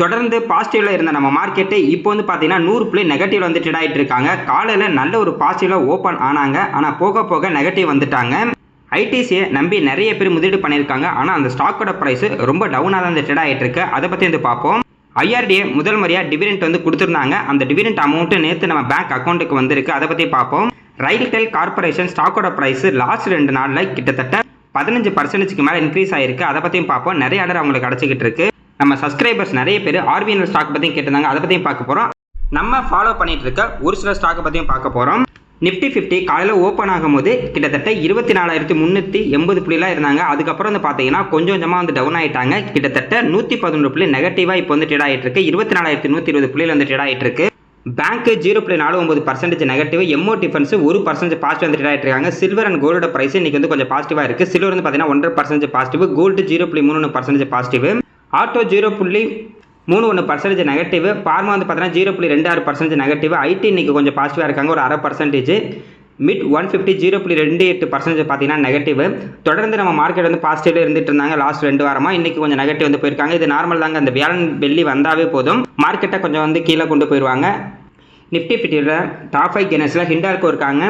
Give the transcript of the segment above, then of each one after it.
தொடர்ந்து பாசிட்டிவ்ல இருந்த நம்ம மார்க்கெட்டு இப்போ வந்து பார்த்தீங்கன்னா 100 புள்ளி நெகட்டிவ்ல வந்து ட்ரேட் ஆகிட்டு இருக்காங்க. காலையில் நல்ல ஒரு பாசிட்டிவ்ல ஓப்பன் ஆனாங்க. ஆனால் போக போக நெகட்டிவ் வந்துட்டாங்க. ஐடிசியை நம்பி நிறைய பேர் முதலீடு பண்ணியிருக்காங்க. ஆனால் அந்த ஸ்டாக்கோட ப்ரைஸ் ரொம்ப டவுனாக தான் ட்ரேட் ஆகிட்டு இருக்கு. அதை பற்றி வந்து பார்ப்போம். ஐஆர்டிஏ முதல் முறையாக டிவிடெண்ட் வந்து கொடுத்துருந்தாங்க. அந்த டிவிடெண்ட் அமௌண்ட்டு நேற்று நம்ம பேங்க் அக்கௌண்ட்டுக்கு வந்திருக்கு. அதை பற்றி பார்ப்போம். ரயில்டெல் கார்பரேஷன் ஸ்டாக்கோட ப்ரைஸ் லாஸ்ட் 2 நாளில் கிட்டத்தட்ட 15% மேலே இன்க்ரீஸ் ஆகிருக்கு. அதை பற்றியும் பார்ப்போம். நிறைய ஆர்டர் அவங்களுக்கு கிடச்சிக்கிட்டு இருக்கு. நம்ம சப்ஸ்கிரைபர்ஸ் நிறைய பேர் ஆர்பிஎன்எல் ஸ்டாக் பற்றியும் கேட்டிருந்தாங்க. அதை பற்றியும் பார்க்க போகிறோம். நம்ம ஃபாலோ பண்ணிட்டு இருக்க ஒரு சில ஸ்டாக்கை பற்றியும் பார்க்க போகிறோம். நிஃப்டி 50 காலையில் ஓப்பன் ஆகும்போது கிட்டத்தட்ட 24,380 புள்ளிலாம் இருந்தாங்க. அதுக்கப்புறம் வந்து பார்த்தீங்கன்னா கொஞ்சம் கொஞ்சமாக வந்து டவுன் ஆகிட்டாங்க. கிட்டத்தட்ட 111 புள்ளி நெகட்டிவாக இப்போ வந்து ட்ரேட் ஆகிட்டு இருக்கு. 24,120 புள்ளியில் வந்து ட்ரேட் ஆகிட்டு இருக்கு. Bank 0.49% negative, MO defence 1% positive வந்து ட்ரேட் ஆகிட்டு இருக்காங்க. சில்வர் அண்ட் கோல்டோட பிரைஸ் இன்னைக்கு வந்து கொஞ்சம் பாசிட்டிவாக இருக்குது. சில்வர் வந்து பார்த்தீங்கன்னா 1.5% positive, gold 0.31% positive, auto 0.31% negative, pharma வந்து பார்த்தீங்கன்னா 0.26% நெகட்டிவ், ஐடி இன்னைக்கு கொஞ்சம் பாசிட்டிவாக இருக்காங்க ஒரு 0.5%, மிட் 150 0.28% பார்த்தீங்கன்னா நெகட்டிவ். தொடர்ந்து நம்ம மார்க்கெட் வந்து பாசிட்டிவ்ல இருந்துட்டு இருந்தாங்க லாஸ்ட் 2 வாரமாக. இன்னைக்கு கொஞ்சம் நெகட்டிவ் வந்து போயிருக்காங்க. இது நார்மல் தாங்க. அந்த வியாழன் வெள்ளி வந்தாவே போதும் மார்க்கெட்டை கொஞ்சம் வந்து கீழே கொண்டு போயிடுவாங்க. நிஃப்டி 50 டாப் 5 கெனர்ஸில் ஹிண்டால்கோ இருக்காங்க,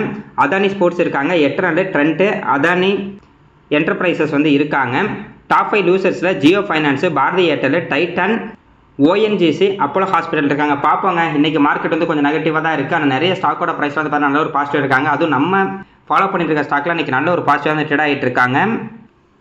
அதானி ஸ்போர்ட்ஸ் இருக்காங்க, எட்ரண்ட், ட்ரெண்ட், அதானி என்டர்பிரைசஸ் வந்து இருக்காங்க. டாப் 5 லூசர்ஸில் ஜியோ ஃபைனான்ஸ், பாரதி ஏர்டெல், டைட்டன், ஓஎன்ஜிசி, அப்போலோ ஹாஸ்பிட்டல் இருக்காங்க. பார்ப்போங்க. இன்றைக்கி மார்க்கெட் வந்து கொஞ்சம் நெகட்டிவாக தான் இருக்குது. ஆனால் நிறைய ஸ்டாக்கோட ப்ரைஸ் வந்து பார்த்தா நல்ல ஒரு பாசிட்டிவ் இருக்காங்க. அதுவும் நம்ம ஃபாலோ பண்ணிட்டு இருக்க ஸ்டாக்கில் இன்றைக்கி நல்ல ஒரு பாசிட்டிவாக வந்து ட்ரேட் ஆகிட்டு இருக்காங்க.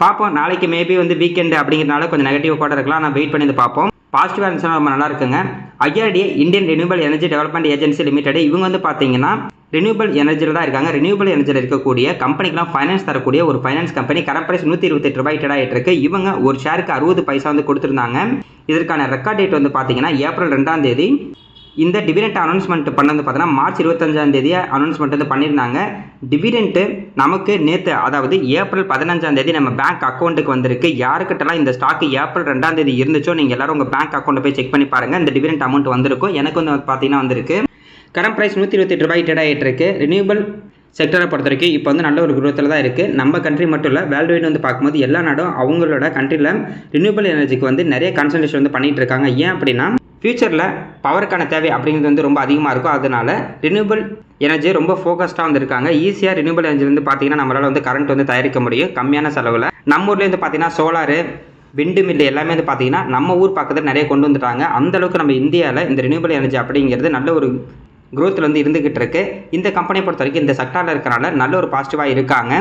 பார்ப்போம். நாளைக்கு மேபி வந்து வீக்கெண்டு அப்படிங்கிறனால கொஞ்சம் நெகட்டிவ் கூட இருக்கலாம். நான் வெயிட் பண்ணி வந்து பார்ப்போம். பாசிட்டிவாக இருந்துச்சுன்னா ரொம்ப நல்லா இருக்குங்க. IRDA Indian renewable energy development agency limited இவங்க வந்து பார்த்தீங்கன்னா ரினியூவபிள் எனர்ஜியில் தான் இருக்காங்க. ரினியூவபிள் எனர்ஜியில் இருக்கக்கூடிய கம்பெனிக்கெலாம் ஃபைனான்ஸ் தரக்கூடிய ஒரு ஃபைனான்ஸ் கம்பெனி. கரண்ட் பிரைஸ் 128 ரூபாய் ட்ரேட் ஆகிட்டு இருக்கு. இவங்க ஒரு ஷேருக்கு 60 பைசா வந்து கொடுத்துருந்தாங்க. இதற்கான ரெக்கார்ட் டேட் வந்து பார்த்தீங்கன்னா ஏப்ரல் 2ஆம் தேதி. இந்த டிவிடெண்ட் அனௌன்ஸ்மெண்ட் பண்ணது பார்த்தீங்கன்னா மார்ச் 25ஆம் தேதி அனௌன்ஸ்மெண்ட் வந்து பண்ணியிருந்தாங்க. டிவிடெண்ட்டு நமக்கு நேற்று, அதாவது ஏப்ரல் 15ஆம் தேதி நம்ம பேங்க் அக்கௌண்ட்டுக்கு வந்திருக்கு. யாருக்கிட்டலாம் இந்த ஸ்டாக்கு ஏப்ரல் 2ஆம் தேதி இருந்துச்சோ நீங்கள் எல்லாரும் உங்கள் பேங்க் அக்கௌண்ட்டை போய் செக் பண்ணி பாருங்கள். இந்த டிவிடெண்ட் அமௌண்ட் வந்திருக்கும். எனக்கு வந்து பார்த்தீங்கன்னா வந்திருக்கு. கரண்ட் ப்ரைஸ் 128 ரூபாய் ட்ரேட் ஆகிட்டு இருக்கு. ரினியூவபிள் செக்டரை பொறுத்த வரைக்கும் இப்போ வந்து நல்ல ஒரு குரோத்தில் தான் இருக்குது. நம்ம கண்ட்ரி மட்டும் இல்லை, வேர்ல்டு வைடு வந்து பார்க்கும்போது எல்லா நாடும் அவங்களோட கண்ட்ரியில் ரினியூவபிள் எனர்ஜிக்கு வந்து நிறைய கான்சன்ட்ரேஷன் வந்து பண்ணிகிட்டு இருக்காங்க. ஏன் அப்படின்னா ஃபியூச்சரில் பவருக்கான தேவை அப்படிங்கிறது வந்து ரொம்ப அதிகமாக இருக்கும். அதனால ரினியூவபிள் எனர்ஜி ரொம்ப ஃபோக்கஸ்டாக வந்துருக்காங்க. ஈஸியாக ரினியூவபிள் எனர்ஜி வந்து பார்த்தீங்கன்னா நம்மளால் வந்து கரண்ட் வந்து தயாரிக்க முடியும் கம்மியான செலவில். நம்ம ஊர்லேயே வந்து பார்த்தீங்கன்னா சோலாரு, விண்டு மில்லு எல்லாமே வந்து பார்த்தீங்கன்னா நம்ம ஊர் பக்கத்தில் நிறைய கொண்டு வந்துட்டாங்க. அந்தளவுக்கு நம்ம இந்தியாவில் இந்த ரினியூவபிள் எனர்ஜி அப்படிங்கிறது நல்ல ஒரு க்ரோத்தில் வந்து இருந்துகிட்டு இருக்கு. இந்த கம்பெனியை பொறுத்த வரைக்கும் இந்த செக்டாரில் இருக்கிறனால நல்ல ஒரு பாசிட்டிவாக இருக்காங்க.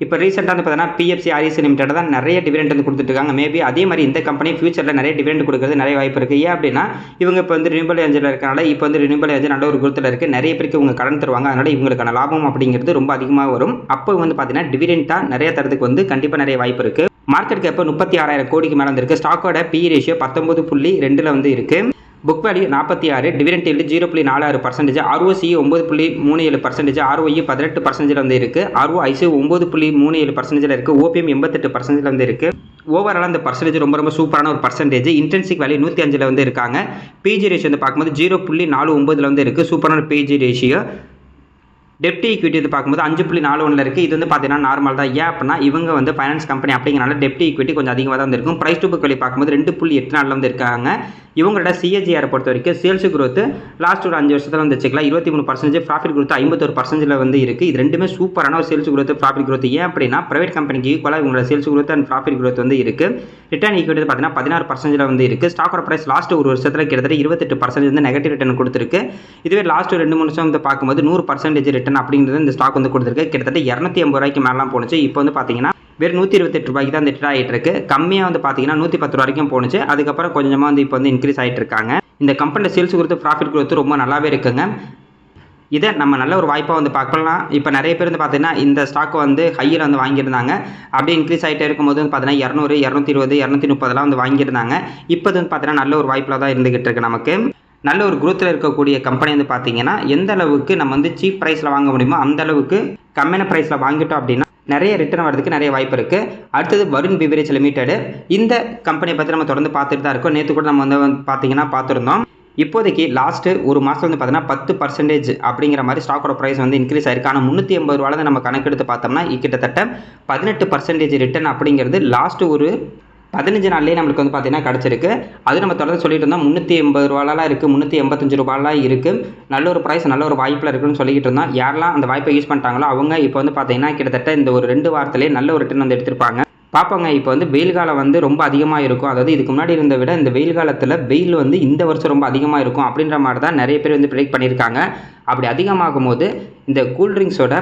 இப்போ ரீசெண்டாக வந்து பார்த்தீங்கன்னா பிஎஃப்சி ஆர்இசி லிமிடெட் தான் நிறைய டிவிடெண்ட் வந்து கொடுத்துட்ருக்காங்க. மேபி அதே மாதிரி இந்த கம்பெனி ஃபியூச்சரில் நிறைய டிவிடெண்ட் கொடுக்குறது நிறைய வாய்ப்பு இருக்குது. ஏன் அப்படின்னா இவங்க இப்போ வந்து ரினியூவபிள் எனர்ஜியில் இருக்கனால இப்போ வந்து ரினியூவபிள் எனர்ஜி நல்ல ஒரு குரோத்தில் இருக்குது. நிறைய பேருக்கு இவங்க கடன் தருவாங்க. அதனால் இவங்களுக்கான லாபம் அப்படிங்கிறது ரொம்ப அதிகமாக வரும். அப்போ வந்து பார்த்தீங்கன்னா டிவிடெண்ட்டாக நிறைய தரத்துக்கு வந்து கண்டிப்பாக நிறைய வாய்ப்பு இருக்குது. மார்க்கெட்டுக்கு எப்போ 36,000 கோடிக்கு மேலே வந்துருக்கு. ஸ்டாக்கோட PE ரேஷியோ 19.2 வந்து இருக்குது. Book value 46, dividend yield 0.46%, ROCE 9.37%, ROE 18% வந்து இருக்குது. ROIC 9.37% இருக்குது. OPM 88% வந்து இருக்குது. ஓவரால் அந்த பர்சன்டேஜ் ரொம்ப ரொம்ப சூப்பரான ஒரு பர்சன்டேஜ். இன்டென்சிக் வேல்யூ 105 வந்து இருக்காங்க. பிஜி ரேஷியோ வந்து பார்க்கும்போது 0.49 வந்து இருக்குது. சூப்பரான பிஜி ரேஷியோ. டெப்ட் ஈக்விட்டி வந்து பார்க்கும்போது 5.41 இருக்குது. இது வந்து பார்த்தீங்கன்னா நார்மல் தான். ஏன் அப்படின்னா இவங்க வந்து ஃபைனான்ஸ் கம்பெனி அப்படிங்கிறனால டெப்ட் ஈக்விட்டி கொஞ்சம் அதிகமாக தான் இருக்கும். ப்ரைஸ் டு புக் வேல்யூ பார்க்கும்போது 2.84 வந்து இருக்காங்க. இவங்களோட சிஏஜிஆரை பொறுத்த வரைக்கும் சேல்ஸ் growth லாஸ்ட் ஒரு 5 வருஷத்தில் வந்து வச்சுக்கலாம் 23%, ப்ராஃபிட் growth 51% வந்து இருக்குது. இது ரெண்டுமே சூப்பரான ஒரு சேல்ஸ் growth, ப்ராஃபிட் growth. ஏன் அப்படின்னா ப்ரைவேட் கம்பெனிக்கு ஈக்குவலாக இவங்களோட sales growth and profit growth வந்து இருக்குது. ரிட்டர்ன் ஈக்விட்டி பார்த்தீங்கன்னா 16% வந்து இருக்குது. ஸ்டாக்கோட ப்ரைஸ் லாஸ்ட் ஒரு வருஷத்தில் கிட்டத்தட்ட 28% வந்து நெகட்டிவ் ரிட்டர்ன் கொடுத்துருக்கு. இதுவே லாஸ்ட் 2-3 வருஷம் வந்து பார்க்கும்போது 100% ரிட்டர்ன் அப்படிங்கிறது இந்த ஸ்டாக் வந்து கொடுத்துருக்கு. கிட்டத்தட்ட 280 ரூபாய்க்கு மேலாம் போணுச்சு. இப்போ வந்து பார்த்தீங்கன்னா வெறும் 128 ரூபாய்க்கு தான் ட்ரேட் ஆகிட்டு இருக்கு. கம்மியாக வந்து பார்த்தீங்கன்னா 110 வரைக்கும் போணுச்சு. அதுக்கப்புறம் கொஞ்சமாக வந்து இப்போ வந்து இன்க்ரீஸ் ஆகிட்டு இருக்காங்க. இந்த கம்பெனியில் சேல்ஸ் growth, ப்ராஃபிட் growth ரொம்ப நல்லாவே இருக்குங்க. இதை நம்ம நல்ல ஒரு வாய்ப்பாக வந்து பார்க்கலாம். இப்போ நிறைய பேர் வந்து பார்த்தீங்கன்னா இந்த ஸ்டாக் வந்து ஹையில் வந்து வாங்கியிருந்தாங்க. அப்படியே இன்க்ரீஸ் ஆகிட்டே இருக்கும்போது வந்து பார்த்தீங்கன்னா 200, 220, 230 வந்து வாங்கியிருந்தாங்க. இப்போ வந்து பார்த்தீங்கன்னா நல்ல ஒரு வாய்ப்பில் தான் இருந்துகிட்டு இருக்கு. நமக்கு நல்ல ஒரு குரோத்தில் இருக்கக்கூடிய கம்பெனி வந்து பார்த்தீங்கன்னா எந்த அளவுக்கு நம்ம வந்து சீப் ப்ரைஸில் வாங்க முடியுமோ அந்த அளவுக்கு கம்மியான ப்ரைஸில் வாங்கிட்டோம் அப்படின்னா நிறைய ரிட்டர்ன் வரதுக்கு நிறைய வாய்ப்பு இருக்குது. அடுத்தது வருண் பிவரேஜ் லிமிடெட். இந்த கம்பெனியை பற்றி நம்ம தொடர்ந்து பார்த்துட்டு தான் இருக்கோம். நேற்று கூட நம்ம வந்து பார்த்தீங்கன்னா பார்த்துருந்தோம். இப்போதைக்கு லாஸ்ட்டு ஒரு மாதம் வந்து பார்த்தீங்கன்னா 10% அப்படிங்கிற மாதிரி ஸ்டாக்கோட ப்ரைஸ் வந்து இன்க்ரீஸ் ஆயிருக்கு. ஆனால் 380 ரூபாய் நம்ம கணக்கெடுத்து பார்த்தோம்னா கிட்டத்தட்ட 18% ரிட்டர்ன் அப்படிங்கிறது லாஸ்ட்டு ஒரு 15 நாள்லேயே நம்மளுக்கு வந்து பார்த்தீங்கன்னா கிடச்சிருக்கு. அது நம்ம தொடர்ந்து சொல்லிட்டு இருந்தோம். 380 ரூபாலாம் இருக்குது, 385 ரூபாலாம் இருக்குது. நல்ல ஒரு ப்ரைஸ், நல்ல ஒரு வாய்ப்பில் இருக்குன்னு சொல்லிக்கிட்டு இருந்தோம். யாரெல்லாம் அந்த வாய்ப்பை யூஸ் பண்ணிட்டாங்களோ அவங்க இப்போ வந்து பார்த்தீங்கன்னா கிட்டத்தட்ட இந்த ஒரு 2 வாரத்திலே நல்ல ஒரு ரிட்டர்ன் வந்து எடுத்திருப்பாங்க. பார்ப்போங்க. இப்போ வந்து வெயில் காலம் வந்து ரொம்ப அதிகமாக இருக்கும். அதாவது இதுக்கு முன்னாடி இருந்த விட இந்த வெயில் காலத்தில் வெயில் வந்து இந்த வருஷம் ரொம்ப அதிகமாக இருக்கும் அப்படின்ற மாதிரி தான் நிறைய பேர் வந்து ப்ரெடிக்ட் பண்ணியிருக்காங்க. அப்படி அதிகமாகும் போது இந்த கூல்ட்ரிங்க்ஸோட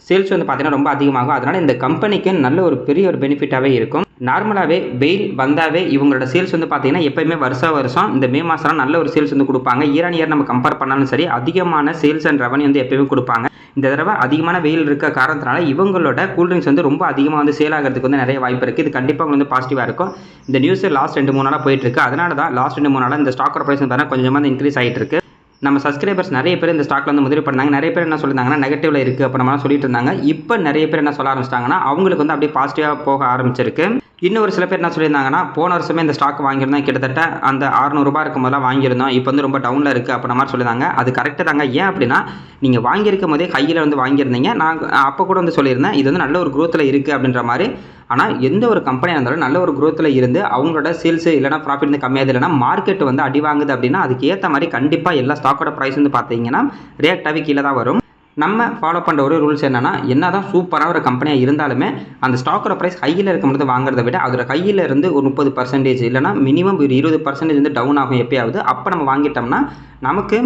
சேல்ஸ் வந்து பார்த்தீங்கன்னா ரொம்ப அதிகமாகும். அதனால் இந்த கம்பெனிக்கு நல்ல ஒரு பெரிய ஒரு பெனிஃபிட்டாகவே இருக்கும். நார்மலாகவே வெயில் வந்தாவே இவங்களோட சேல்ஸ் வந்து பார்த்தீங்கன்னா எப்போயுமே வருஷம் இந்த மே மாதம் நல்ல ஒரு சேல்ஸ் வந்து கொடுப்பாங்க. இயர் ஆன் இயர் நம்ம கம்பேர் பண்ணாலும் சரி அதிகமான சேல்ஸ் அண்ட் ரெவன்யூ வந்து எப்போயுமே கொடுப்பாங்க. இந்த தடவை அதிகமான வெயில் இருக்க காரணத்தினால இவங்களோட கூல்ட்ரிங்க்ஸ் வந்து ரொம்ப அதிகமாக வந்து சேல் ஆகிறதுக்கு வந்து நிறைய வாய்ப்பு இருக்குது. இது கண்டிப்பாக வந்து பாசிட்டிவாக இருக்கும். இந்த நியூஸ் லாஸ்ட் 2-3 நாளாக போயிட்டு இருக்கு. அதனால தான் லாஸ்ட் 2-3 நாளாக இந்த ஸ்டாக்கோட ப்ரைஸ் வந்து கொஞ்சமாக இன்க்ரீஸ் ஆகிட்டு இருக்கு. நம்ம சப்ஸ்கிரைபர்ஸ் நிறைய பேர் இந்த ஸ்டாக்ல வந்து முதலீடு பண்ணாங்க. நிறைய பேர் என்ன சொல்லியிருந்தாங்கன்னா நெகட்டிவ்ல இருக்குது அப்போ நம்ம சொல்லிட்டு இருந்தாங்க. இப்போ நிறைய பேர் என்ன சொல்ல ஆரம்பிச்சிட்டாங்கன்னா அவங்களுக்கு வந்து அப்படியே பாசிட்டிவாக போக ஆரம்பிச்சிருக்கு. இன்னும் ஒரு சில பேர் என்ன சொல்லியிருந்தாங்கன்னா போன வருஷமே இந்த ஸ்டாக் வாங்கியிருந்தோம், கிட்டத்தட்ட அந்த 600 ரூபாய் இருக்கும் போதெல்லாம் வாங்கியிருந்தோம், இப்போ வந்து ரொம்ப டவுனில் இருக்குது அப்படின்ற மாதிரி சொல்லியிருந்தாங்க. அது கரெக்டு தாங்க. ஏன் அப்படின்னா நீங்கள் வாங்கியிருக்கும் போதே கையில் வந்து வாங்கியிருந்தீங்க. நான் அப்போ கூட வந்து சொல்லியிருந்தேன் இது வந்து நல்ல ஒரு க்ரோத்தில் இருக்குது அப்படின்ற மாதிரி. ஆனால் எந்த ஒரு கம்பெனியாக இருந்தாலும் நல்ல ஒரு க்ரோத்தில் இருந்து அவங்களோட சேல்ஸ் இல்லைனா ப்ராஃபிட் வந்து கம்மியாது இல்லைனா மார்க்கெட் வந்து அடி வாங்குது அப்படின்னா அதுக்கு ஏற்ற மாதிரி கண்டிப்பாக எல்லா ஸ்டாக்கோட ப்ரைஸ் வந்து பார்த்தீங்கன்னா ரியாக்டாகவே கீழே தான் வரும். நம்ம ஃபாலோ பண்ணுற ஒரு ரூல்ஸ் என்னன்னா தான் சூப்பராக ஒரு கம்பெனியாக இருந்தாலுமே அந்த ஸ்டாக்கோட ப்ரைஸ் கையில் இருக்கும்போது வாங்குறத விட அதோட கையில் இருந்து ஒரு 30% இல்லைனா மினிமம் ஒரு 20% வந்து டவுன் ஆகும் எப்பயாவது. அப்போ நம்ம வாங்கிட்டோம்னா நமக்கு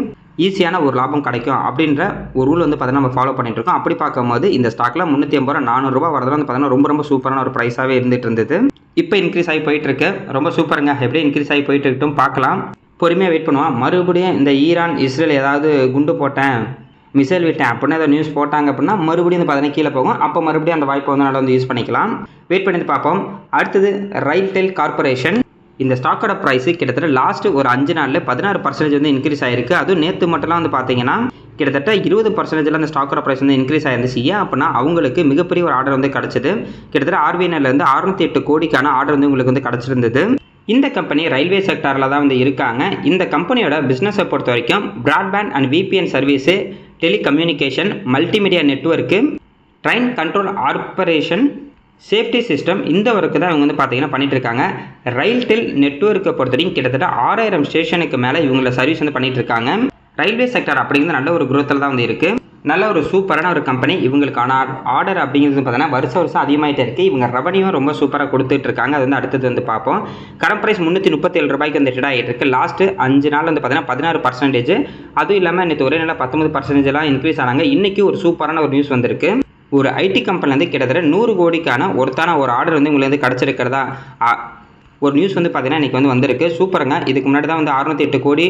ஈஸியான ஒரு லாபம் கிடைக்கும் அப்படின்ற ஒரு ரூல் வந்து பார்த்தீங்கன்னா நம்ம ஃபாலோ பண்ணிட்டு இருக்கோம். அப்படி பார்க்கும்போது இந்த ஸ்டாக்ல 380 ரூபா 400 ரூபா வரதுல வந்து பார்த்தீங்கன்னா ரொம்ப சூப்பரான ஒரு ப்ரைஸாகவே இருந்துட்டு இருந்தது. இப்போ இன்க்ரீஸ் ஆகி போயிட்டு இருக்கு. ரொம்ப சூப்பருங்க. எப்படி இன்க்ரீஸ் ஆகி போயிட்டு இருக்கட்டும் பார்க்கலாம். பொறுமையாக வெயிட் பண்ணுவோம். மறுபடியும் இந்த ஈரான் இஸ்ரேல் ஏதாவது குண்டு போட்டேன் மிசைல் விட்டேன் அப்படின்னு ஏதாவது நியூஸ் போட்டாங்க அப்படின்னா மறுபடியும் வந்து பார்த்தீங்கன்னா கீழே போகும். அப்போ மறுபடியும் அந்த வாய்ப்பை வந்து நல்லா வந்து யூஸ் பண்ணிக்கலாம். வெயிட் பண்ணி பார்ப்போம். அடுத்தது ரைல்டெல் கார்பரேஷன். இந்த ஸ்டாக்கோட ப்ரைஸ் கிட்டத்தட்ட லாஸ்ட் ஒரு 5 நாளில் 16% வந்து இன்க்ரீஸ் ஆயிருக்கு. அதுவும் நேற்று மட்டும்லாம் வந்து பார்த்தீங்கன்னா கிட்டத்தட்ட 20% அந்த ஸ்டாக்கோட ப்ரைஸ் வந்து இன்க்ரீஸ் ஆயிருந்துச்சு. ஏன் அப்படின்னா அவங்களுக்கு மிகப்பெரிய ஒரு ஆர்டர் வந்து கிடச்சிது. கிட்டத்தட்ட RBNலேருந்து 608 கோடிக்கான ஆர்டர் வந்து உங்களுக்கு வந்து கிடச்சிருந்தது. இந்த கம்பெனி ரயில்வே செக்டாரில் தான் வந்து இருக்காங்க. இந்த கம்பெனியோட பிஸ்னஸை பொறுத்த வரைக்கும் broadband and VPN service, telecommunication, multimedia network, train control operation, safety system இந்த ஒர்க்கு தான் இவங்க வந்து பார்த்தீங்கன்னா பண்ணிட்டு இருக்காங்க. ரயில்டெல் நெட்வொர்க்கை பொறுத்த வரைக்கும் கிட்டத்தட்ட 6000 ஸ்டேஷனுக்கு மேலே இவங்கள சர்வீஸ் வந்து பண்ணிட்டு இருக்காங்க. ரயில்வே செக்டார் அப்படிங்கிறது நல்ல ஒரு குரோத்தில் தான் வந்து இருக்குது. நல்ல ஒரு சூப்பரான ஒரு கம்பெனி. இவங்களுக்கான ஆர்டர் அப்படிங்கிறது பார்த்தீங்கன்னா வருஷம் அதிகமாகிட்டே இருக்குது. இவங்க ரெவன்யூ ரொம்ப சூப்பராக கொடுத்துட்டு இருக்காங்க. அது வந்து அடுத்தது வந்து பார்ப்போம். கரண்ட் ப்ரைஸ் 337 ரூபாய்க்கு வந்து ரிட் ஆகிட்டு இருக்குது. லாஸ்ட் 5 நாள் வந்து பார்த்தீங்கன்னா 16%. அதுவும் இல்லாமல் நேற்று ஒரே நாளில் 19% இன்க்ரீஸ் ஆனாங்க. இன்றைக்கி ஒரு சூப்பரான ஒரு நியூஸ் வந்திருக்கு. ஒரு ஐடி கம்பெனிலேருந்து கிட்டத்தட்ட 100 கோடிக்கான ஒரு ஆர்டர் வந்து உங்களுக்கு வந்து கிடச்சிருக்கிறதா ஒரு நியூஸ் வந்து பார்த்தீங்கன்னா இன்றைக்கி வந்து வந்திருக்கு. சூப்பருங்க. இதுக்கு முன்னாடி தான் வந்து 608 கோடி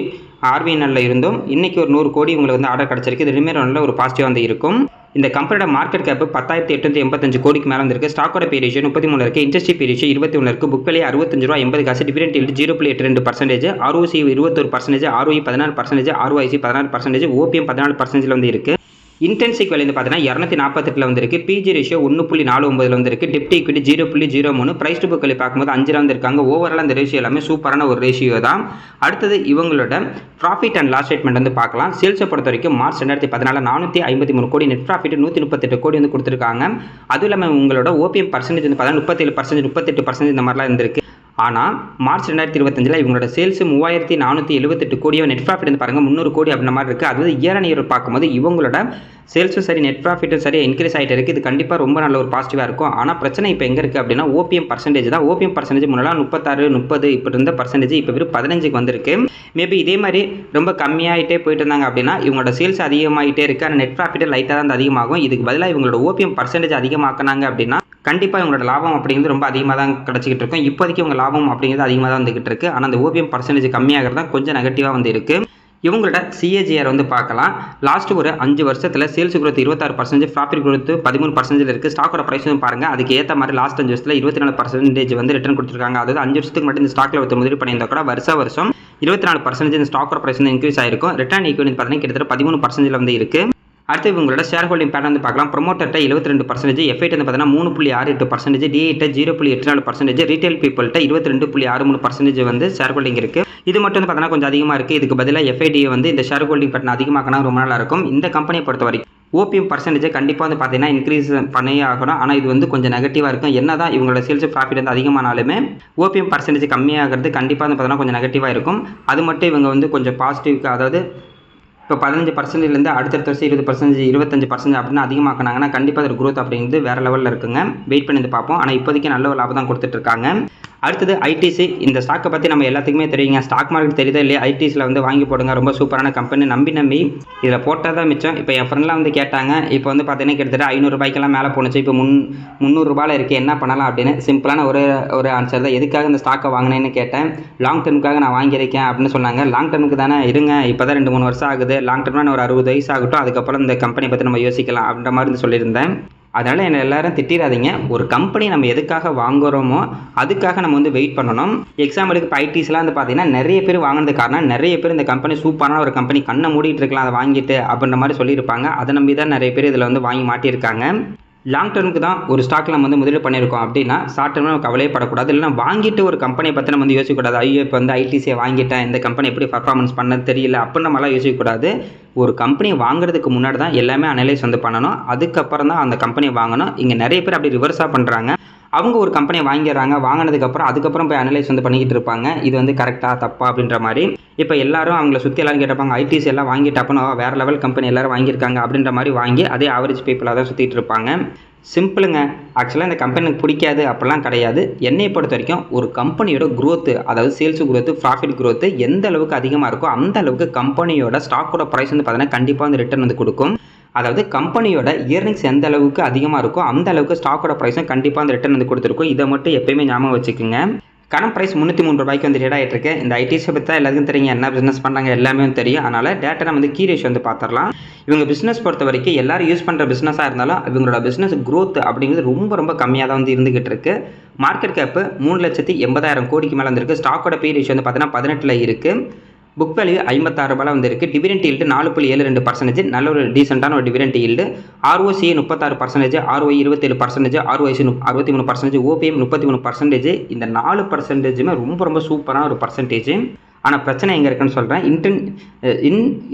RBNL இருந்தும் இன்றைக்கி ஒரு 100 கோடி உங்களுக்கு வந்து ஆர்டர் கிடச்சிருக்கு. இது ரெண்டுமே நல்ல ஒரு பாசிட்டிவ் வந்து இருக்கும். இந்த கம்பெனியோட மார்க்கெட் கேப் 10,885 கோடிக்கு மேலே வந்துருக்கு. ஸ்டாக்கோட பே ரேஷியோ 33 இருக்குது. இன்ட்ரெஸ்ட் பே ரேஷியோ 21 இருக்குது. புக் வேல்யூ 65 ரூபா 80 காசு. Dividend yield 0.82%, ROC 21%, ROE 14%, ROIC 16%, OPM 14% வந்து இருக்குது. இன்டென்சிக் வேலை வந்து பார்த்தீங்கன்னா 248 வந்திருக்கு. பிஜி ரேஷியோ 1.49 வந்திருக்கு. டெப்ட் equity 0.03. Price to book value பார்க்கும்போது 5 வந்திருக்காங்க. ஓவரால் அந்த ரேஷியோ எல்லாமே சூப்பரான ஒரு ரேஷியோ தான். அடுத்தது இவங்களோட ப்ராஃபிட் அண்ட் லாஸ் ஸ்டேட்மெண்ட் வந்து பார்க்கலாம். சேல்ஸை பொறுத்த வரைக்கும் மார்ச் 2014 453 கோடி, நெட் ப்ராஃபிட் 138 கோடி வந்து கொடுத்துருக்காங்க. அதுவும் இல்லாமல் உங்களோட OPM பர்சன்டேஜ் வந்து பார்த்தீங்கன்னா 37%, 38% இந்த மாதிரிலாம் இருந்திருக்கு. ஆனால் மார்ச் 2025 இவங்களோட சேல்ஸ் 3478 கோடியோ, நெட் ப்ராஃபிட் வந்து பாருங்கள் 300 கோடி அப்படின்ற மாதிரி இருக்குது. அது இயர் ஆன் இயர் பார்க்கும்போது இவங்களோட சேல்ஸும் சரி நெட் ப்ராஃபிட்டும் சரி இன்க்ரீஸ் ஆகிட்டு இருக்குது. இது கண்டிப்பாக ரொம்ப நல்ல ஒரு பாசிட்டிவாக இருக்கும். ஆனால் பிரச்சனை இப்போ எங்கே இருக்குது அப்படின்னா OPM பர்சன்டேஜ் தான். OPM பர்சன்டேஜ் முன்னெல்லாம் 36, 30 இப்போ இருந்த பர்சன்டேஜ் இப்போ வெறும் 15க்கு வந்திருக்கு. மேபி இதே மாதிரி ரொம்ப கம்மியாகிட்டே போயிட்டு இருந்தாங்க அப்படின்னா இவங்களோட சேல்ஸ் அதிகமாகிட்டே இருக்குது. ஆனால் நெட் ப்ராஃபிட் லைட்டாக தான் அதிகமாகும். இதுக்கு பதிலாக இவங்களோட OPM பர்சன்டேஜ் அதிகமாக்குனாங்க அப்படின்னா கண்டிப்பாக இவங்களோட லாபம் அப்படிங்கிறது ரொம்ப அதிகமாக தான் கிடச்சிக்கிட்டு இருக்கும். இப்போதைக்கு இவங்க லாபம் அப்படிங்கிறது அதிகமாக தான் வந்துகிட்டு இருக்குது. ஆனால் அந்த OPM பர்சன்டேஜ் கம்மியாகிறது தான் கொஞ்சம் நெகட்டிவாக வந்து இருக்குது. இவங்களோட CAGR வந்து பார்க்கலாம். லாஸ்ட் ஒரு 5 வருஷத்தில் சேல்ஸ் growth 26%, ப்ராஃபிட் growth 13% இருக்குது. ஸ்டாக்கோட ப்ரைஸ் வந்து பாருங்கள். அதுக்கு ஏற்ற மாதிரி லாஸ்ட் 5 வருஷத்தில் 24% வந்து ரிட்டர்ன் கொடுத்துருக்காங்க. அதாவது 5 வருஷத்துக்கு மட்டும் இந்த ஸ்டாக்கில் ஒருத்தர் முதலீடு பண்ணியிருந்தா கூட வருஷம் 24% இந்த ஸ்டாக்கோட ப்ரைஸ் வந்து இன்க்ரீஸ் ஆயிருக்கும். ரிட்டர்ன் ஈக்விட்டி பார்த்தீங்கன்னா கிட்டத்தட்ட 13% வந்து இருக்குது. அடுத்து இவங்களோட ஷேர் ஹோல்டிங் பேட்டர்ன் வந்து பார்க்கலாம். ப்ரொமோட்டர்ட்ட 72%, எஃப்ஐட் வந்து பார்த்தீங்கன்னா 3.68%, டிஐட்ட 0.84%, ரீட்டைல் பீப்புள்கிட்ட 22.63% வந்து ஷேர் ஹோல்டிங் இருக்குது. இது மட்டும் வந்து பார்த்தீங்கன்னா கொஞ்சம் அதிகமாக இருக்குது. இதுக்கு பதிலாக எஃப்ஐடியை வந்து இந்த ஷேர் ஹோல்டிங் பேட்டர்ன் அதிகமாக்கினா ரொம்ப நல்லா இருக்கும். இந்த கம்பெனியை பொறுத்த வரைக்கும் ஓபிஎம் பர்சன்டேஜ் கண்டிப்பாக வந்து பார்த்தீங்கன்னா இன்க்ரீஸ் பண்ணியே ஆகணும். ஆனால் இது வந்து கொஞ்சம் நெகட்டிவாக இருக்கும். என்ன தான் இவங்களோட சேல்ஸ் ப்ராஃபிட் வந்து அதிகமானாலுமே ஓபிஎம் பர்சன்டேஜ் கம்மியாகிறது கண்டிப்பாக வந்து பார்த்தீங்கன்னா கொஞ்சம் நெகட்டிவாக இருக்கும். அது மட்டும் இவங்க வந்து கொஞ்சம் பாசிட்டிவ்க்கு, அதாவது இப்போ 15%லேருந்து அடுத்தடுத்த வருஷம் 20%, 25% அப்படின்னு அதிகமாக்கினாங்கன்னா கண்டிப்பாக ஒரு growth அப்படிங்கிறது வேறு லெவலில் இருக்குங்க. வெயிட் பண்ணி பார்ப்போம். ஆனால் இப்போதைக்கு நல்ல ஒரு லாபம் தான் கொடுத்துட்ருக்காங்க. அடுத்தது ஐடிசி. இந்த ஸ்டாக்கை பற்றி நம்ம எல்லாத்துக்குமே தெரியுங்க. ஸ்டாக் மார்க்கெட் தெரியுதா இல்லையா, ஐடிசியில் வந்து வாங்கி போடுங்க. ரொம்ப சூப்பரான கம்பெனி. நம்பி இதில் போட்டால் தான் மிச்சம். இப்போ என் ஃப்ரெண்ட்லாம் வந்து கேட்டாங்க. இப்போ வந்து பார்த்தீங்கன்னா கிட்டத்தட்ட 500 ரூபாய்க்கெல்லாம் மேலே போணுச்சு. இப்போ 300 ரூபாயில் இருக்குது, என்ன பண்ணலாம் அப்படின்னு. சிம்பிளான ஒரு ஆன்சர் தான். எதுக்காக இந்த ஸ்டாக்கை வாங்கினேன்னு கேட்டேன். லாங் டர்முக்காக நான் வாங்கியிருக்கேன் அப்படின்னு சொன்னாங்க. லாங் டர்முக்கு தானே, இருங்க இப்போ தான் 2-3 வருஷம் ஆகுது. லாங் டர்ம்னா ஒரு 60 வயசு ஆகட்டும், அதுக்கப்புறம் இந்த கம்பெனி பற்றி நம்ம யோசிக்கலாம் அப்படின்ற மாதிரி சொல்லியிருந்தேன். அதனால் என்னை எல்லாரும் திட்டிடாதீங்க. ஒரு கம்பெனி நம்ம எதுக்காக வாங்குகிறோமோ அதுக்காக நம்ம வந்து வெயிட் பண்ணணும். எக்ஸாம்பிளுக்கு இப்போ ஐடிஸ்லாம் வந்து பார்த்தீங்கன்னா நிறைய பேர் வாங்கினதுக்கு காரணம், நிறைய பேர் இந்த கம்பெனி சூப்பரான ஒரு கம்பெனி, கண்ணை மூடிட்டு இருக்கலாம் அதை வாங்கிட்டு அப்படின்ற மாதிரி சொல்லியிருப்பாங்க. அதை நம்பி தான் நிறைய பேர் இதில் வந்து வாங்கி மாட்டியிருக்காங்க. லாங் டர்முக்கு தான் ஒரு ஸ்டாக்கில் நம்ம வந்து முதலீடு பண்ணியிருக்கோம் அப்படின்னா ஷார்ட் டர்மில் நம்ம கவலையப்படக்கூடாது. இல்லைனா வாங்கிட்டு ஒரு கம்பெனியை பற்றி நம்ம வந்து யோசிக்கக்கூடாது. ஐயோ இப்போ வந்து ஐடிசியை வாங்கிட்டேன், இந்த கம்பெனி எப்படி பர்ஃபார்மன்ஸ் பண்ணது தெரியல அப்படின்னு நம்மளாம் யோசிக்கக்கூடாது. ஒரு கம்பெனி வாங்குறதுக்கு முன்னாடி தான் எல்லாமே அனலைஸ் வந்து பண்ணணும். அதுக்கப்புறம் தான் அந்த கம்பெனியை வாங்கணும். இங்கே நிறைய பேர் அப்படி ரிவர்ஸாக பண்ணுறாங்க. அவங்க ஒரு கம்பெனியை வாங்கிடுறாங்க, அதுக்கப்புறம் போய் அனலைஸ் வந்து பண்ணிக்கிட்டு இருப்பாங்க. இது வந்து கரெக்டாக தப்பா அப்படின்ற மாதிரி. இப்போ எல்லாரும் அவங்கள சுற்றி எல்லாரும் கேட்டப்பாங்க, ஐடிசி எல்லாம் வாங்கிட்டு அப்போ வேறு லெவல் கம்பெனி எல்லாரும் வாங்கியிருக்காங்க அப்படின்ற மாதிரி வாங்கி அதே ஆவரேஜ் பீப்புளாக தான் சுற்றிட்டு இருப்பாங்க. சிம்பிளுங்க. ஆக்சுவலாக இந்த கம்பெனி எனக்கு பிடிக்காது அப்படிலாம் கிடையாது. என்னை பொறுத்த வரைக்கும் ஒரு கம்பெனியோட growth, அதாவது சேல்ஸ் growth, ப்ராஃபிட் growth எந்த அளவுக்கு அதிகமாக இருக்கோ அந்த அளவுக்கு கம்பெனியோட ஸ்டாக்கோட ப்ரைஸ் வந்து பார்த்தீங்கன்னா கண்டிப்பாக வந்து ரிட்டர்ன் வந்து கொடுக்கும். அதாவது கம்பெனியோட இயர்னிங்ஸ் எந்த அளவுக்கு அதிகமாக இருக்கோ அந்த அளவுக்கு ஸ்டாக்கோட ப்ரைஸும் கண்டிப்பாக அந்த ரிட்டர்ன் வந்து கொடுத்துருக்கும். இதை மட்டும் எப்பயுமே ஞாபகம் வச்சுக்கோங்க. கரண்ட் ப்ரைஸ் 303 ரூபாய்க்கு வந்து ட்ரேட் ஆகிட்டு இருக்கு. இந்த ஐடிஸை பற்றி தான் எல்லாத்துக்கும் தெரியும், என்ன பிஸ்னஸ் பண்ணுறாங்க எல்லாமே தெரியும். அதனால் டேட்டா நம்ம வந்து கீ ரேஷியோ வந்து பார்த்துடலாம். இவங்க பிஸ்னஸ் பொறுத்த வரைக்கும் எல்லாரும் யூஸ் பண்ணுற பிஸ்னஸாக இருந்தாலும் இவங்களோட பிஸ்னஸ் growth அப்படிங்கிறது ரொம்ப கம்மியாக தான் வந்து இருந்துகிட்டு இருக்கு. மார்க்கெட் கேப்பு 3,80,000 கோடிக்கு மேலே வந்துருக்கு. ஸ்டாக்கோட பி ரேஷியோ வந்து பார்த்தீங்கன்னா 18 இருக்குது. புக் வேல்யூ 56 ரூபாயில் வந்து இருக்குது. டிவிடெண்ட் ஈல்டு 4.72%, நல்ல ஒரு டீசெண்டான ஒரு dividend yield. ROCE 36%, ROE 27%, ROIC 63%, OPM 33%. இந்த 4%மே ரொம்ப சூப்பரான ஒரு பர்சன்டேஜ். ஆனால் பிரச்சனை எங்கே இருக்குன்னு சொல்கிறேன்.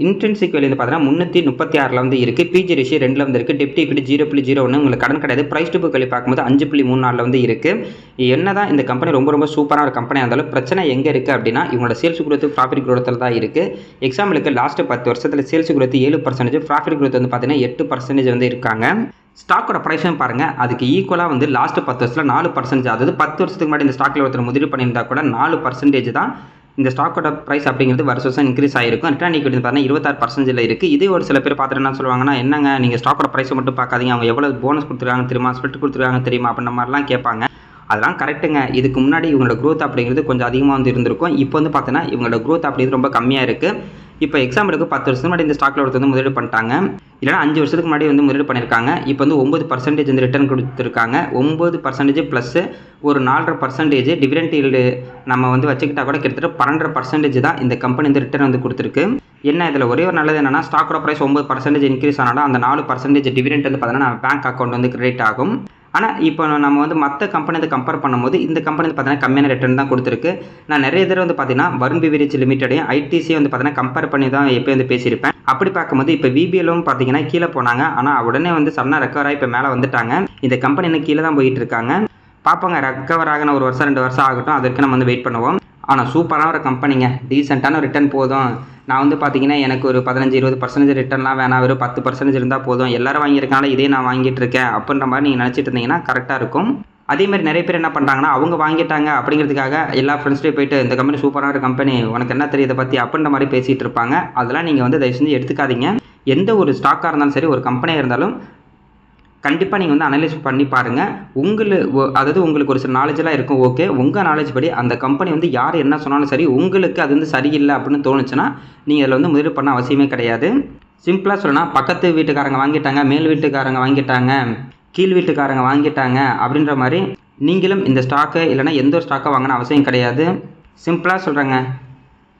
இன்ட்ரென்சிக் வேல்யூ வந்து பார்த்தீங்கன்னா 336 வந்து இருக்குது. பிஜி ரேஷியோ 2 வந்து இருக்குது. டெப்ட் ஈக்விட்டி 0.01, உங்களுக்கு கடன் கிடையாது. ப்ரைஸ் டு புக் வேல்யூ பார்க்கும்போது 5.34 வந்து இருக்குது. என்ன தான் இந்த கம்பெனி ரொம்ப சூப்பரான ஒரு கம்பெனியாக இருந்தாலும் பிரச்சனை எங்கே இருக்குது அப்படின்னா இவங்களோட சேல்ஸ் growth, ப்ராஃபிட் growthல தான் இருக்குது. எக்ஸாம்பிளுக்கு லாஸ்ட்டு 10 வருஷத்தில் சேல்ஸ் growth 7%, ப்ராஃபிட் growth வந்து பார்த்தீங்கன்னா 8% வந்து இருக்காங்க. ஸ்டாக்கோட ப்ரைஸும் பாருங்கள், அதுக்கு ஈக்குவலாக வந்து லாஸ்ட்டு 10 வருஷத்தில் 4%, அதாவது 10 வருஷத்துக்கு முன்னாடி இந்த ஸ்டாக்கில் ஒருத்தர் முதலீடு பண்ணியிருந்தா கூட 4% தான் இந்த ஸ்டாக்கோட ப்ரைஸ் அப்படிங்கிறது வருஷம் இன்க்ரீஸ் ஆகிருக்கும். ரிட்டர்ன் ஈக்விட்டி பார்த்தீங்கன்னா 26% இருக்குது. இதே ஒரு சில பேர் பார்த்துட்டு என்ன சொல்லுவாங்கன்னா, என்னங்க நீங்கள் ஸ்டாக்கோட ப்ரைஸை மட்டும் பார்க்காதீங்க, அவங்க எவ்வளோ போனஸ் கொடுத்துருக்காங்க தெரியுமா, ஸ்பிளிட் கொடுத்துருக்காங்க தெரியுமா அப்படின்ற மாதிரிலாம் கேட்பாங்க. அதெல்லாம் கரெக்டுங்க. இதுக்கு முன்னாடி இவங்களோட growth அப்படிங்கிறது கொஞ்சம் அதிகமாக வந்து இருந்திருக்கும். இப்போ வந்து பார்த்தீங்கன்னா இவங்களோட growth அப்படிங்கிறது ரொம்ப கம்மியாக இருக்குது. இப்போ எக்ஸாம்பிளுக்கு 10 வருஷத்துக்கு முன்னாடி இந்த ஸ்டாக்கில் ஒருத்தர் வந்து முதலீடு பண்ணிட்டாங்க, இல்லைனா 5 வருஷத்துக்கு முன்னாடி வந்து முதலீடு பண்ணியிருக்காங்க. இப்போ வந்து 9% வந்து ரிட்டர்ன் கொடுத்துருக்காங்க. 9% ப்ளஸ் ஒரு 4.5% டிவிடெண்ட் ஈல்டு நம்ம வந்து வச்சுக்கிட்டா கூட கிட்டத்தட்ட 12% தான் இந்த கம்பெனி வந்து ரிட்டர்ன் வந்து கொடுத்துருக்கு. என்ன இதில் ஒரே ஒரு நல்லது என்னன்னா, ஸ்டாக்கோட ப்ரைஸ் 9% இன்க்ரீஸ் ஆனாலும் அந்த 4% டிவிடெண்ட் வந்து பார்த்தீங்கன்னா நம்ம பேங்க் அக்கௌண்ட் வந்து கிரெடிட் ஆகும். ஆனால் இப்போ நம்ம வந்து மற்ற கம்பெனி வந்து கம்பேர் பண்ணும்போது இந்த கம்பெனி வந்து பார்த்தீங்கன்னா கம்மியான ரிட்டர்ன் தான் கொடுத்துருக்கு. நான் நிறைய தடவை வந்து பார்த்தீங்கன்னா வருண் பெவரேஜ் லிமிட்டடையும் ஐடிசியை வந்து பார்த்தீங்கன்னா கம்பேர் பண்ணி தான் எப்போ வந்து பேசியிருப்பேன். அப்படி பார்க்கும்போது இப்போ விபிஎல்லும் பார்த்தீங்கன்னா கீழே போனாங்க, ஆனால் உடனே வந்து சடனாக ரெக்கவர் ஆகி இப்போ மேலே வந்துட்டாங்க. இந்த கம்பெனி இன்னும் கீழே தான் போயிட்டு இருக்காங்க. பார்ப்போங்க, ரெக்கவர் ஆகின 1 வருஷம் 2 வருஷம் ஆகட்டும், அதற்கு நம்ம வந்து வெயிட் பண்ணுவோம். ஆனால் சூப்பரான ஒரு கம்பெனிங்க, டீசெண்டான ரிட்டர்ன் போதும். நான் வந்து பார்த்தீங்கன்னா எனக்கு ஒரு 15-20% ரிட்டர்ன்லாம் வேணாம், வெறும் 10% இருந்தால் போதும், எல்லாரும் வாங்கியிருக்கனால இதே நான் வாங்கிட்டு இருக்கேன் அப்படின்ற மாதிரி நீங்கள் நினச்சிட்டு இருந்தீங்கன்னா கரெக்டாக இருக்கும். அதேமாதிரி நிறைய பேர் என்ன பண்ணுறாங்கன்னா, அவங்க வாங்கிட்டாங்க அப்படிங்கிறதுக்காக எல்லா ஃப்ரெண்ட்ஸ்லேயும் போயிட்டு இந்த கம்பெனி சூப்பரான ஒரு கம்பெனி, உனக்கு என்ன தெரியுதை பற்றி அப்படின்ற மாதிரி பேசிகிட்டு இருப்பாங்க. அதெல்லாம் நீங்கள் வந்து தயவு செஞ்சு எடுத்துக்காதீங்க. எந்த ஒரு ஸ்டாக்காக இருந்தாலும் சரி, ஒரு கம்பெனியாக இருந்தாலும் கண்டிப்பாக நீங்கள் வந்து அனலைஸ் பண்ணி பாருங்கள். உங்களுக்கு ஒரு சில நாலேஜெலாம் இருக்கும், ஓகே. உங்கள் நாலேஜ் படி அந்த கம்பெனி வந்து யார் என்ன சொன்னாலும் சரி, உங்களுக்கு அது வந்து சரியில்லை அப்படின்னு தோணுச்சுன்னா நீங்கள் அதில் வந்து முதலீடு பண்ண அவசியமே கிடையாது. சிம்பிளாக சொல்லணும்னா, பக்கத்து வீட்டுக்காரங்க வாங்கிட்டாங்க, மேல் வீட்டுக்காரங்க வாங்கிட்டாங்க, கீழ் வீட்டுக்காரங்க வாங்கிட்டாங்க அப்படின்ற மாதிரி நீங்களும் இந்த ஸ்டாக்கு இல்லைனா எந்த ஒரு ஸ்டாக்கை வாங்கின அவசியம் கிடையாது. சிம்பிளாக சொல்கிறேங்க,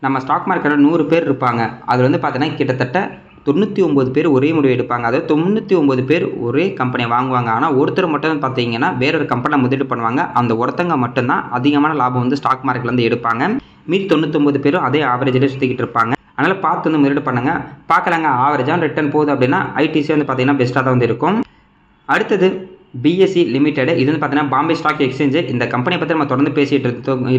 நம்ம ஸ்டாக் மார்க்கெட்டில் 100 பேர் இருப்பாங்க, அதில் வந்து பார்த்தீங்கன்னா கிட்டத்தட்ட 99 பேர் ஒரே முடிவு எடுப்பாங்க. அதாவது 99 பேர் ஒரே கம்பெனியை வாங்குவாங்க. ஆனால் ஒருத்தர் மட்டும் பார்த்தீங்கன்னா வேறொரு கம்பெனியில் முதலீடு பண்ணுவாங்க. அந்த ஒருத்தங்க மட்டும்தான் அதிகமான லாபம் வந்து ஸ்டாக் மார்க்கெட்லேருந்து எடுப்பாங்க. மீதி 99 பேரும் அதே ஆவரேஜில் சுற்றிக்கிட்டு இருப்பாங்க. அதனால் பார்த்து வந்து முதலீடு பண்ணுங்கள். பார்க்கலாங்க ஆவரேஜான ரிட்டர்ன் போகுது அப்படின்னா ஐடிசி வந்து பார்த்தீங்கன்னா பெஸ்ட்டாக தான் வந்து இருக்கும். அடுத்தது பிஎஸ்சி லிமிடெட். இது வந்து பார்த்தீங்கன்னா பாம்பே ஸ்டாக் எக்ஸ்சேஞ்சு. இந்த கம்பெனியை பற்றி நம்ம தொடர்ந்து பேசிகிட்டு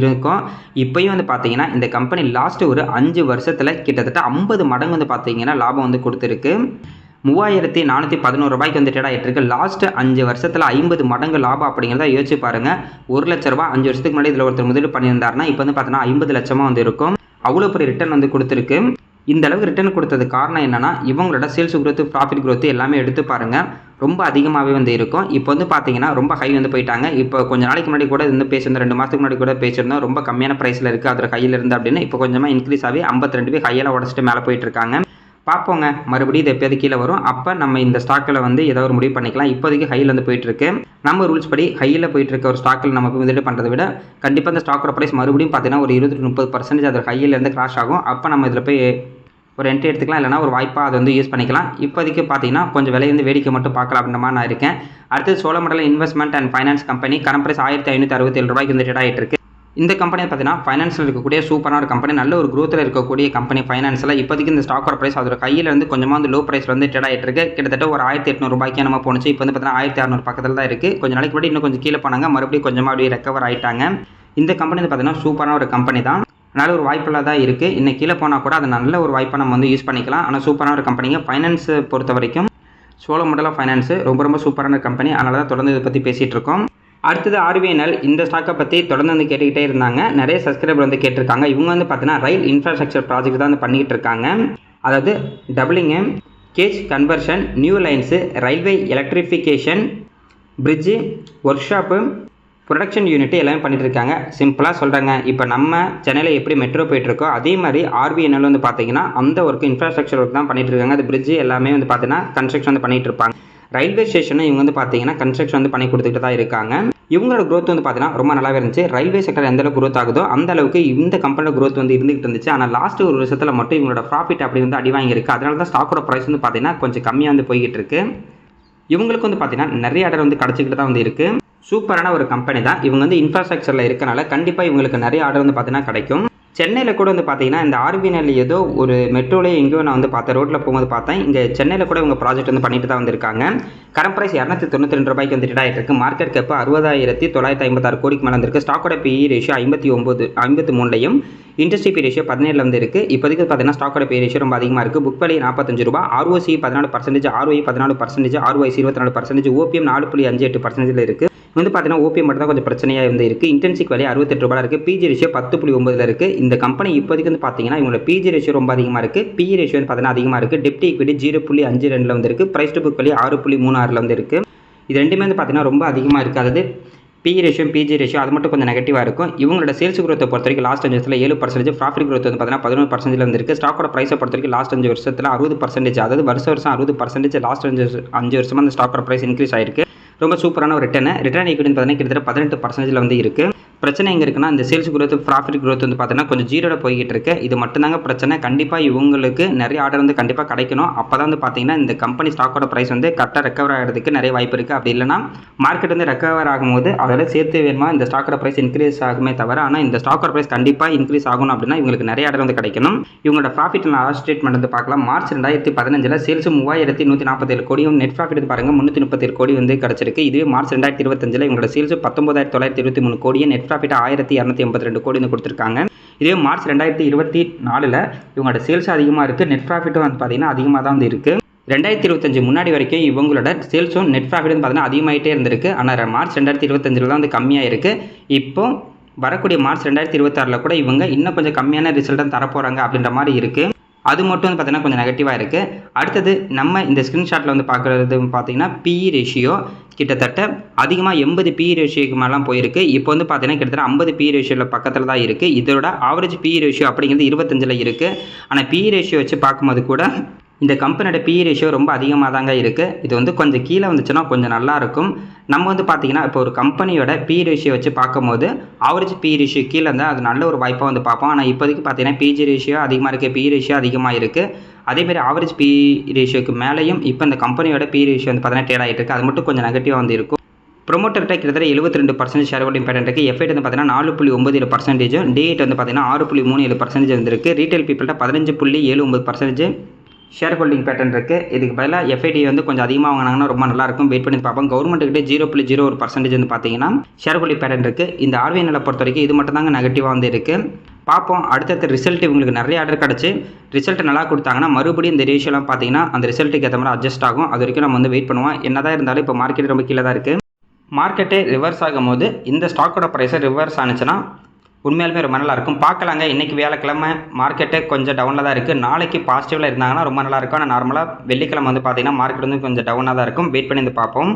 இருக்கோம். இப்போயும் வந்து பார்த்தீங்கன்னா இந்த கம்பெனி லாஸ்ட்டு ஒரு 5 வருஷத்தில் கிட்டத்தட்ட 50 மடங்கு வந்து பார்த்தீங்கன்னா லாபம் வந்து கொடுத்துருக்கு. 3411 ரூபாய்க்கு வந்து ட்ரேட் ஆகிட்டு இருக்கு. லாஸ்ட் 5 வருஷத்தில் 50 மடங்கு லாபம் அப்படிங்கிறத யோசிச்சு பாருங்கள். 1 லட்ச ரூபா 5 வருஷத்துக்கு முன்னாடி இதில் ஒருத்தர் முதலீடு பண்ணியிருந்தாருன்னா இப்போ வந்து பார்த்தீங்கன்னா 50 லட்சமாக வந்து இருக்கும். அவ்வளோ பெரிய ரிட்டர்ன் வந்து கொடுத்துருக்கு. இந்த அளவுக்கு ரிட்டர்ன் கொடுத்தது காரணம் என்னன்னா இவங்களோட சேல்ஸ் growth, ப்ராஃபிட் growth எல்லாமே எடுத்து பாருங்கள், ரொம்ப அதிகமாகவே வந்து இருக்கும். இப்போ வந்து பார்த்தீங்கன்னா ரொம்ப ஹை வந்து போயிட்டாங்க. இப்போ கொஞ்சம் நாளைக்கு முன்னாடி கூட வந்து பேசியிருந்தோம், 2 மாதத்துக்கு முன்னாடி கூட பேசியிருந்தோம், ரொம்ப கம்மியான ப்ரைஸில் இருக்குது அதில் கையில் இருந்து அப்படின்னு. இப்போ கொஞ்சமாக இன்க்ரீஸ் ஆகி 52 கையெல்லாம் உடச்சிட்டு மேலே போயிட்டு இருக்காங்க. பார்ப்போங்க மறுபடியும் இது எப்போது கீழே வரும், அப்போ நம்ம இந்த ஸ்டாக்கில் வந்து ஏதாவது ஒரு முடிவு பண்ணிக்கலாம். இப்போதைக்கு ஹையில் வந்து போயிட்டுருக்கு. நம்ம ரூல்ஸ் படி ஹையில் போயிட்டு இருக்க ஒரு ஸ்டாக்கில் நம்ம முதலீடு பண்ணுறதை விட கண்டிப்பாக இந்த ஸ்டாக்கோட ப்ரைஸ் மறுபடியும் பார்த்தீங்கன்னா ஒரு 20-30% அதில் ஹையிலேருந்து கிராஷ் ஆகும். அப்போ நம்ம இதில் போய் ஒரு என்ட்ரி எடுத்துக்கலாம், இல்லைனா ஒரு வாய்ப்பாக அதை வந்து யூஸ் பண்ணிக்கலாம். இப்போதைக்கு பார்த்தீங்கன்னா கொஞ்சம் விலை வந்து வேடிக்கை மட்டும் பார்க்கலாம் அப்படின்ற மாதிரி நான் இருக்கேன். அடுத்து Cholamandalam investment and finance company. Current price 1567 ரூபாய்க்கு வந்து ட்ரேட் ஆகிட்டு இருக்கு. இந்த கம்பெனியை பார்த்தீங்கன்னா ஃபைனான்ஸில் இருக்கக்கூடிய சூப்பரான ஒரு கம்பெனி, நல்ல ஒரு growthல இருக்கக்கூடிய கம்பெனி ஃபைனான்ஸில். இப்போதைக்கு இந்த ஸ்டாக்கோட ப்ரைஸ் அதோட கையில் இருந்து கொஞ்சமாக வந்து லோ ப்ரைஸில் வந்து ட்ரேட் ஆகிட்டு இருக்கு. கிட்டத்தட்ட ஒரு 1800 ரூபாய்க்கு நம்ம போணுச்சு. இப்போ வந்து பார்த்தீங்கன்னா 1600 பக்கத்தில் தான் இருக்குது. கொஞ்சம் நாளைக்கு முன்னாடி இன்னும் கொஞ்சம் கீழே போனாங்க, மறுபடியும் கொஞ்சமாக அப்படியே ரெக்கவர் ஆகிட்டாங்க. இந்த கம்பெனி வந்து பார்த்தீங்கன்னா சூப்பரான ஒரு கம்பெனி தான், நல்ல ஒரு வாய்ப்பில் தான் இருக்குது. இன்னும் கீழே போனால் கூட அது நல்ல ஒரு வாய்ப்பாக நம்ம வந்து யூஸ் பண்ணிக்கலாம். ஆனால் சூப்பரான ஒரு கம்பெனிங்க. ஃபைனான்ஸ் பொறுத்த வரைக்கும் சோழமண்டலம் ஃபைனான்ஸு ரொம்ப சூப்பரான கம்பெனி. அதனால தான் தொடர்ந்து இதை பற்றி பேசிகிட்டு இருக்கோம். அடுத்தது RVNL. இந்த ஸ்டாக்கை பற்றி தொடர்ந்து வந்து கேட்டுக்கிட்டே இருந்தாங்க, நிறைய சப்ஸ்கிரைபர் வந்து கேட்டிருக்காங்க. இவங்க வந்து பார்த்தீங்கன்னா ரயில் இன்ஃப்ராஸ்ட்ரக்சர் ப்ராஜெக்ட் தான் வந்து பண்ணிக்கிட்டு இருக்காங்க. அதாவது doubling, gauge conversion, new lines, railway electrification, bridge, workshop, production unit எல்லாமே பண்ணிட்டு இருக்காங்க. சிம்பிளாக சொல்கிறாங்க, இப்போ நம்ம சென்னையில் எப்படி மெட்ரோ போயிட்டுருக்கோ அதே மாதிரி RVNL வந்து பார்த்தீங்கன்னா அந்த ஒர்க் இன்ஃப்ராஸ்ட்ரக்சர் ஒர்க் தான் பண்ணிட்டு இருக்காங்க. அது பிரிட்ஜ் எல்லாமே வந்து பார்த்தீங்கன்னா கன்ஸ்ட்ரக்ஷன் வந்து பண்ணிட்டு இருப்பாங்க. ரயில்வே ஸ்டேஷனும் இவங்க வந்து பார்த்தீங்கன்னா கன்ஸ்ட்ரக்ஷன் வந்து பண்ணி கொடுத்துக்கிட்டு தான் இருக்காங்க. இவங்களோட growth வந்து பார்த்தீங்கன்னா ரொம்ப நல்லாவே இருந்துச்சு. ரயில்வே செக்டர் எந்த அளவுக்கு growth ஆகுதோ அந்த அளவுக்கு இந்த கம்பெனியோட growth வந்து இருந்துகிட்டு இருந்துச்சு. ஆனால் லாஸ்ட் ஒரு வருஷத்தில் மட்டும் இவங்களோட ப்ராஃபிட் அப்படி வந்து அடி வாங்கியிருக்கு. அதனால தான் ஸ்டாக்கோட ப்ரைஸ் வந்து பார்த்தீங்கன்னா கொஞ்சம் கம்மியாக வந்து போய்கிட்டு இருக்கு. இவங்களுக்கு வந்து பார்த்தீங்கன்னா நிறைய ஆர்டர் வந்து கிடச்சிக்கிட்டு தான் வந்து இருக்குது. சூப்பரான ஒரு கம்பெனி தான். இவங்க வந்து இன்ஃப்ராஸ்ட்ரக்சரில் இருக்கனால கண்டிப்பாக இவங்களுக்கு நிறைய ஆர்டர் வந்து பார்த்தீங்கன்னா கிடைக்கும். சென்னையில் கூட வந்து பார்த்தீங்கன்னா இந்த RVNL ஏதோ ஒரு மெட்ரோலேயே எங்கேயோ நான் வந்து பார்த்தேன், ரோட்டில் போகும்போது பார்த்தேன். இங்கே சென்னையில் கூட இவங்க ப்ராஜெக்ட் வந்து பண்ணிட்டு தான் வந்திருக்காங்க. கரண்ட் ப்ரைஸ் 292 ரூபாய்க்கு வந்து ட்ரேட் ஆகிட்டு இருக்கு. மார்க்கெட் கேப் 60,956 கோடிக்கு மேலே வந்திருக்கு. ஸ்டாக்கோட PE ரேஷியோ 53லையும் இண்டஸ்ட்ரி பி ரேஷியோ 17 வந்து இருக்குது. இப்போதைக்கு பார்த்தீங்கன்னா ஸ்டாக்கோட PE ரேஷியோ ரொம்ப அதிகமாக இருக்குது. புக் வேல்யூ 45 ரூபா, ROC 14%, ROE 14%, ROIC 24%, OPM 4.58% இருக்குது. வந்து பார்த்தீங்கன்னா OPM மட்டும் தான் கொஞ்சம் பிரச்சனையாக வந்து இருக்குது. இன்டென்சிக் வேல்யூ 68 ரூபாய் இருக்குது. PG ரேஷியோ 10.9 இருக்குது. இந்த கம்பெனி இப்போதைக்கு வந்து பார்த்தீங்கன்னா இவங்களோட PG ரேஷியோ ரொம்ப அதிகமாக இருக்குது. PE ரேஷியோ வந்து பார்த்தீங்கன்னா அதிகமாக இருக்குது. டெப்ட் ஈக்விட்டி 0.52 வந்து இருக்குது. ப்ரைஸ் டு புக் வேல்யூ 6.36 வந்து இருக்குது. இது ரெண்டுமே வந்து பார்த்தீங்கன்னா ரொம்ப அதிகமாக இருக்குது. அதாவது PE ரேஷியோ, PG ரேஷியோ அது மட்டும் கொஞ்சம் நெகட்டிவாக இருக்கும். இவங்களோட சேல்ஸ் growth பொறுத்த வரைக்கும் லாஸ்ட் 5 வருஷத்தில் 7%, ப்ராஃபிட் growth வந்து பார்த்தீங்கன்னா 11% வந்து இருக்குது. ஸ்டாக்கோட ப்ரைஸை பொறுத்த வரைக்கும் லாஸ்ட் 5 வருஷத்தில் 60%, அதாவது வருஷம் 60%, லாஸ்ட் 5 வருஷமாக அந்த ஸ்டாக்கோட ப்ரைஸ் இன்க்ரீஸ் ஆயிருக்கு. ரொம்ப சூப்பரான ஒரு ரிட்டர்ன் ஈக்விட்டி பார்த்தீங்கன்னா கிட்டத்தட்ட 18% வந்து இருக்குது. பிரச்சனை எங்கே இருக்குன்னா இந்த சேல்ஸ் growth, ப்ராஃபிட் growth வந்து பார்த்தீங்கன்னா கொஞ்சம் ஜீரோட போய்கிட்டு இருக்கு. இது மட்டும்தாங்க பிரச்சனை. கண்டிப்பாக இவங்களுக்கு நிறைய ஆர்டர் வந்து கண்டிப்பாக கிடைக்கணும். அப்போ தான் வந்து பார்த்தீங்கன்னா இந்த கம்பெனி ஸ்டாக்கோட ப்ரைஸ் வந்து கரெக்டாக ரெக்கவர் ஆகிறதுக்கு நிறைய வாய்ப்பு இருக்குது. அப்படி இல்லைனா மார்க்கெட் வந்து ரெக்கவர் ஆகும்போது அதோட சேர்த்து வேணுமா இந்த ஸ்டாக்கோட ப்ரைஸ் இன்க்ரீஸ் ஆகுமே தவிர, ஆனால் இந்த ஸ்டாக்கோட ப்ரைஸ் கண்டிப்பாக இன்க்ரீஸ் ஆகணும் அப்படின்னா இவங்களுக்கு நிறைய ஆர்டர் வந்து கிடைக்கணும். இவங்களோட ப்ராஃபிட் லாஸ்ட் ஸ்டேட்மெண்ட் வந்து பார்க்கலாம். மார்ச் 2015 சேல்ஸ் 3147 கோடியும், நெட் ப்ராஃபிட் வந்து பாருங்கள் 337 கோடி வந்து கிடச்சிருக்கு. இதுவே மார்ச் 2025 இவங்களோட சேல்ஸ் 19,923 கோடியும், நெட் ப்ராஃபிட் 1282 கோடி வந்து கொடுத்துருக்காங்க. இதே மார்ச் 2024 இவங்களோட சேல்ஸ் அதிகமாக இருக்குது, நெட் ப்ராஃபிட்டும் வந்து பார்த்தீங்கன்னா அதிகமாக தான் வந்து இருக்குது. 2025 முன்னாடி வரைக்கும் இவங்களோட சேல்ஸும் நெட் ப்ராஃபிட் வந்து பார்த்தீங்கன்னா அதிகமாகிட்டே இருந்திருக்கு. ஆனால் மார்ச் 2025 தான் வந்து கம்மியாக இருக்குது. இப்போ வரக்கூடிய மார்ச் 2026 கூட இவங்க இன்னும் கொஞ்சம் கம்மியான ரிசல்ட் தரப்போகிறாங்க அப்படின்ற மாதிரி இருக்குது. அது மட்டும் வந்து பார்த்தீங்கன்னா கொஞ்சம் நெகட்டிவாக இருக்குது. அடுத்தது நம்ம இந்த ஸ்க்ரீன்ஷாட்டில் வந்து பார்க்குறது பார்த்தீங்கன்னா PE ரேஷியோ கிட்டத்தட்ட அதிகமாக 80 PE ரேஷியோக்கு மேலாம் போயிருக்கு. இப்போ வந்து பார்த்தீங்கன்னா கிட்டத்தட்ட 50 PE ரேஷியோவில் பக்கத்தில் தான் இருக்குது. இதோட ஆவரேஜ் PE ரேஷியோ அப்படிங்கிறது 25 இருக்குது. ஆனால் PE ரேஷியோ வச்சு பார்க்கும்போது கூட இந்த கம்பெனியோட PE ரேஷியோ ரொம்ப அதிகமாக தாங்க இருக்குது. இது வந்து கொஞ்சம் கீழே வந்துச்சுன்னா கொஞ்சம் நல்லாயிருக்கும். நம்ம வந்து பார்த்திங்கன்னா இப்போ ஒரு கம்பெனியோட PE ரேஷியோ வச்சு பார்க்கும்போது ஆவரேஜ் PE ரேஷியோ கீழே இருந்தால் அது நல்ல ஒரு வாய்ப்பாக வந்து பார்ப்போம். ஆனால் இப்போதைக்கு பார்த்தீங்கன்னா PG ரேஷியோ அதிகமாக இருக்குது, PE ரேஷியோ அதிகமாக இருக்குது. அதேமாதிரி ஆவரேஜ் PE ரேஷியோக்கு மேலேயும் இப்போ இந்த கம்பெனியோட PE ரேஷியோ வந்து பார்த்தீங்கன்னா ட்ரேட் ஆகிட்டு இருக்குது. அது மட்டும் கொஞ்சம் நெகட்டிவாக வந்து இருக்கும். ப்ரொமோட்டர்கிட்ட கிட்டத்தட்ட 72% ஷேர் ஹோல்டிங் பேட்டர்ன் இருக்குது. எஃப்ஐட் வந்து பார்த்தீங்கன்னா 4.97%, D8 வந்து பார்த்தீங்கன்னா 6.37% வந்திருக்கு. ரீட்டைல் பீப்பிள்கிட்ட 15.79% ஷேர் ஹோல்டிங் பேட்டர்ன் இருக்குது. இதுக்கு பதிலாக எஃப்ஐடி வந்து கொஞ்சம் அதிகமாக வாங்கினாங்கன்னா ரொம்ப நல்லாயிருக்கும். வெயிட் பண்ணி பார்ப்போம். கவர்மெண்ட்டுக்கிட்ட 0.01% வந்து பார்த்தீங்கன்னா ஷேர் ஹோல்டிங் பேட்டர்ன் இருக்குது. இந்த ஆர்பிஐ பொறுத்த வரைக்கும் இது மட்டும் தாங்க நெகட்டிவாக வந்து இருக்குது. பார்ப்போம் அடுத்தடுத்த ரிசல்ட் இவங்களுக்கு நிறைய ஆர்டர் கிடச்சி ரிசல்ட் நல்லா கொடுத்தாங்கன்னா மறுபடியும் இந்த ரேஷியோலாம் பார்த்தீங்கன்னா அந்த ரிசல்ட்டுக்கு ஏற்ற மாதிரி அட்ஜஸ்ட் ஆகும். அது வரைக்கும் நம்ம வந்து வெயிட் பண்ணுவோம். என்னதான் இருந்தாலும் இப்போ மார்க்கெட் ரொம்ப கீழே தான் இருக்குது. மார்க்கெட்டே ரிவர்ஸ் ஆகும்போது இந்த ஸ்டாக்கோட ப்ரைஸை ரிவர்ஸ் ஆனிச்சுன்னா உண்மையாலுமே ரொம்ப நல்லா இருக்கும். பார்க்கலாங்க. இன்றைக்கி வியாழக்கிழமை மார்க்கெட்டே கொஞ்சம் டவுனில் தான் இருக்குது. நாளைக்கு பாசிட்டிவில் இருந்தாங்கன்னா ரொம்ப நல்லாயிருக்கும். ஆனால் நார்மலாக வெள்ளிக்கிழமை வந்து பார்த்தீங்கன்னா மார்க்கெட் வந்து கொஞ்சம் டவுனாக தான் இருக்கும். வெயிட் பண்ணி வந்து பார்ப்போம்.